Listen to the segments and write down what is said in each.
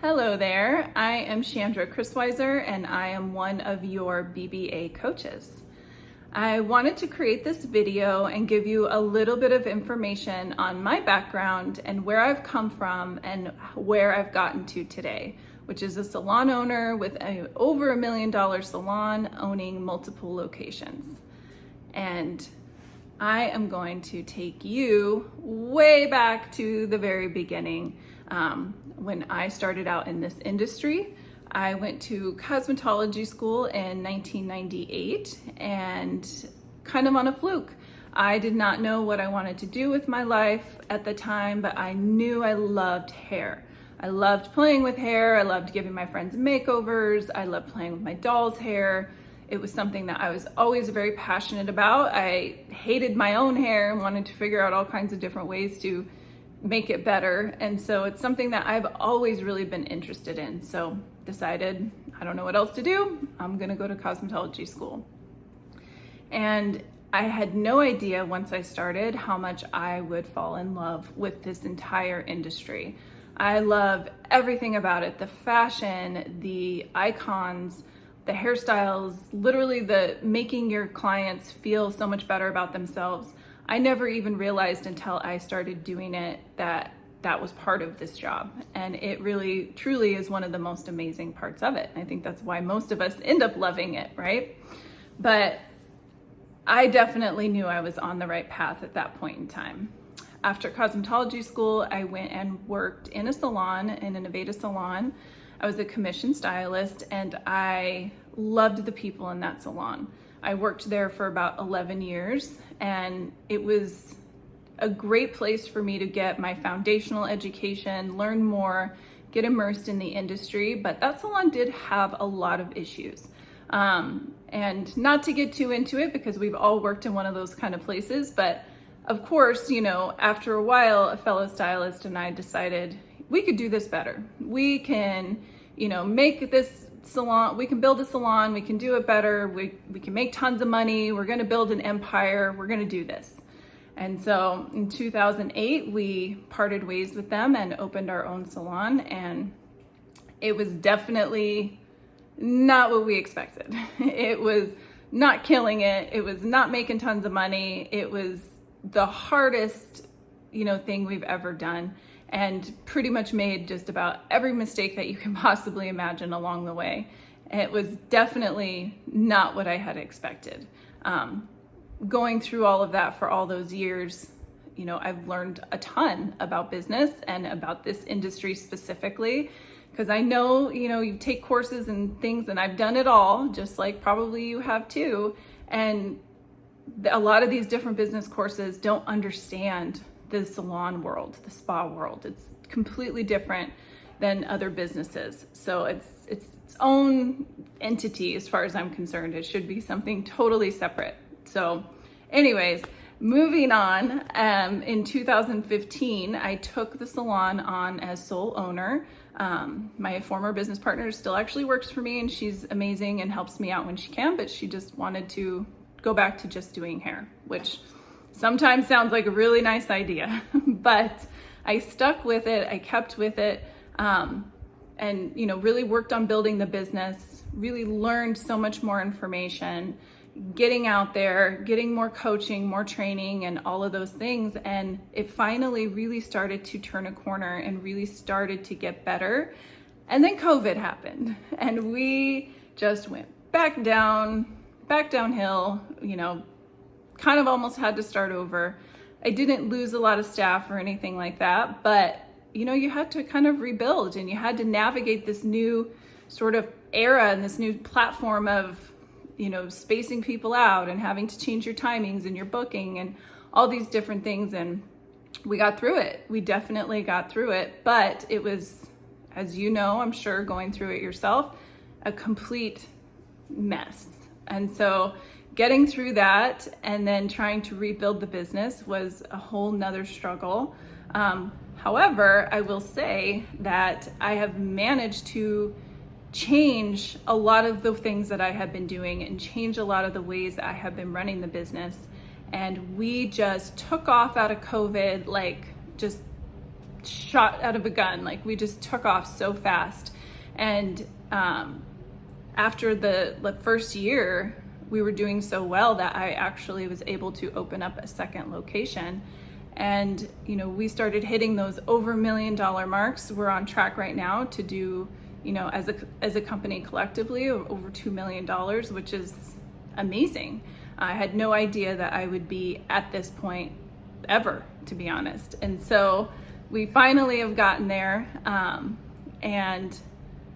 Hello there, I am Chandra and I am one of your BBA coaches. I wanted to create this video and give you a little bit of information on my background and where I've come from and where I've gotten to today, which is a salon owner with over $1 million salon owning multiple locations. And I am going to take you way back to the very beginning. When I started out in this industry, I went to cosmetology school in 1998 and kind of on a fluke. I did not know what I wanted to do with my life at the time, but I knew I loved hair. I loved playing with hair. I loved giving my friends makeovers. I loved playing with my doll's hair. It was something that I was always very passionate about. I hated my own hair and wanted to figure out all kinds of different ways to make it better. And so it's something that I've always really been interested in. So decided, I don't know what else to do. I'm gonna go to cosmetology school. And I had no idea once I started how much I would fall in love with this entire industry. I love everything about it, the fashion, the icons, the hairstyles, literally the making your clients feel so much better about themselves. I never even realized until I started doing it that that was part of this job. And it really, truly is one of the most amazing parts of it. And I think that's why most of us end up loving it, right? But I definitely knew I was on the right path at that point in time. After cosmetology school, I went and worked in a salon, in an Nevada salon. I was a commission stylist and I loved the people in that salon. I worked there for about 11 years and it was a great place for me to get my foundational education, learn more, get immersed in the industry, but that salon did have a lot of issues. And not to get too into it because we've all worked in one of those kind of places, but of course, after a while, a fellow stylist and I decided we could do this better. We can, make this salon, we can build a salon, we can do it better, we can make tons of money, we're gonna build an empire, we're gonna do this. And so in 2008, we parted ways with them and opened our own salon, and it was definitely not what we expected. It was not killing it, it was not making tons of money, it was the hardest, thing we've ever done. And pretty much made just about every mistake that you can possibly imagine along the way. It was definitely not what I had expected. Going through all of that for all those years, I've learned a ton about business and about this industry specifically, because I know, you take courses and things, and I've done it all, just like probably you have too. And a lot of these different business courses don't understand the salon world, the spa world. It's completely different than other businesses. So it's its own entity as far as I'm concerned. It should be something totally separate. So anyways, moving on, in 2015, I took the salon on as sole owner. My former business partner still actually works for me and she's amazing and helps me out when she can, but she just wanted to go back to just doing hair, which sometimes sounds like a really nice idea, but I stuck with it, I kept with it, and really worked on building the business, really learned so much more information, getting out there, getting more coaching, more training, and all of those things. And it finally really started to turn a corner and really started to get better. And then COVID happened and we just went back downhill, kind of almost had to start over. I didn't lose a lot of staff or anything like that, but you had to kind of rebuild and you had to navigate this new sort of era and this new platform of, spacing people out and having to change your timings and your booking and all these different things. And we got through it. We definitely got through it, but it was, as I'm sure going through it yourself, a complete mess. And so getting through that and then trying to rebuild the business was a whole nother struggle. However, I will say that I have managed to change a lot of the things that I have been doing and change a lot of the ways that I have been running the business. And we just took off out of COVID, like just shot out of a gun. Like we just took off so fast. And after the first year, we were doing so well that I actually was able to open up a second location. And, we started hitting those over $1 million marks. We're on track right now to do, as a company collectively, over $2 million, which is amazing. I had no idea that I would be at this point ever, to be honest. And so we finally have gotten there. And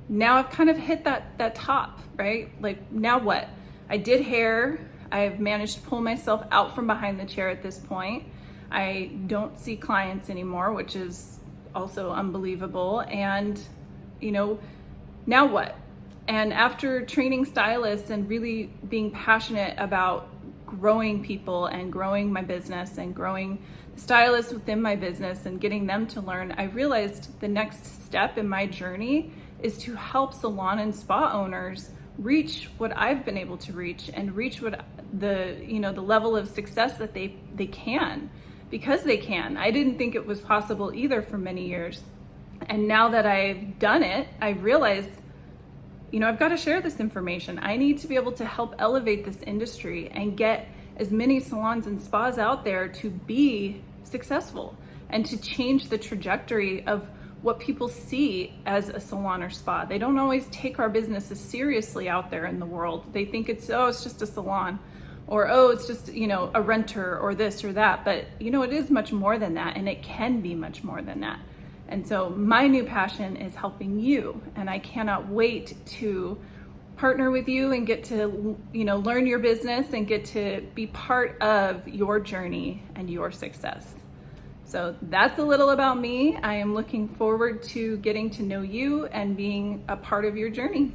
now I've kind of hit that top, right? Like, now what? I did hair. I've managed to pull myself out from behind the chair at this point. I don't see clients anymore, which is also unbelievable. And, now what? And after training stylists and really being passionate about growing people and growing my business and growing stylists within my business and getting them to learn, I realized the next step in my journey is to help salon and spa owners reach what I've been able to reach and reach what the level of success that they can, because they can. I didn't think it was possible either for many years. And now that I've done it, I realized, I've got to share this information. I need to be able to help elevate this industry and get as many salons and spas out there to be successful and to change the trajectory of what people see as a salon or spa. They don't always take our business as seriously out there in the world. They think it's just a salon, or it's just, a renter or this or that. But, it is much more than that, and it can be much more than that. And so my new passion is helping you, and I cannot wait to partner with you and get to, learn your business and get to be part of your journey and your success. So that's a little about me. I am looking forward to getting to know you and being a part of your journey.